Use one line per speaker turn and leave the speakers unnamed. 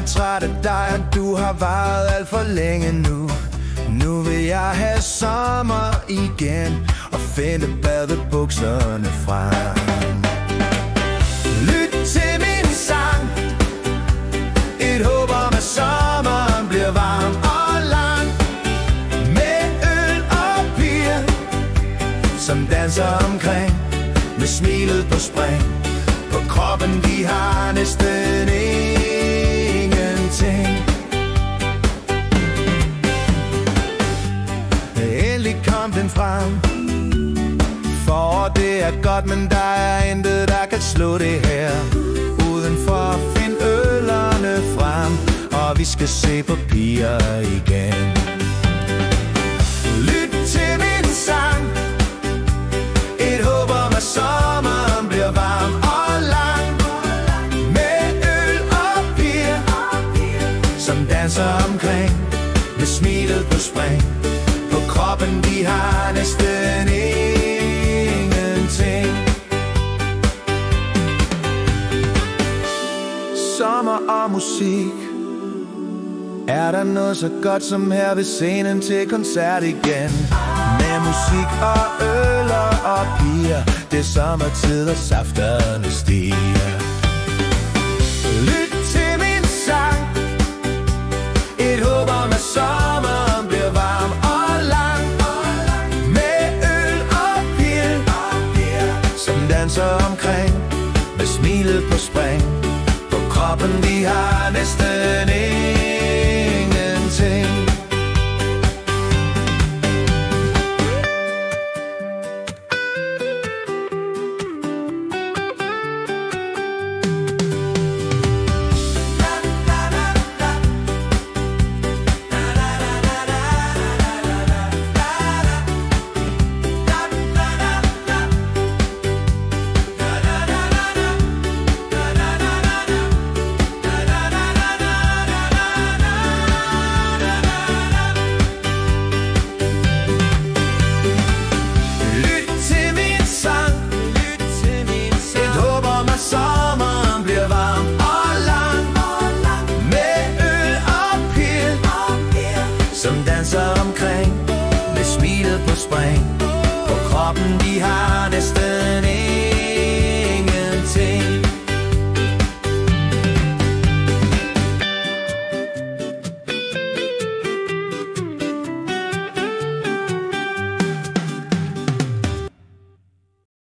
er træt af dig, og du har varet alt for længe nu. Nu vil jeg have sommer igen og finde badebukserne frem. Lyt til min sang, et håb om at sommeren bliver varm og lang, med øl og piger, som danser omkring med smilet på spring. På kroppen de har næsten ingenting. Endelig kom den frem, for det er godt, men der er intet, der kan slå det her. Udenfor find ølerne frem, og vi skal se på piger igen. Lyt til min sang, et håb om at sommeren bliver varm og lang, med øl og piger, som danser omkring med smilet på spring. På kroppen de har næsten ingenting. Sommer og musik, er der noget så godt som her ved scenen til koncert igen? Med musik og øl og piger, det er sommertid og safterne stiger. Lyt til min sang, et håb om at sommeren bliver varm og lang, med øl og piger, som danser omkring med smilet på spring. På kroppen de har næsten ingenting.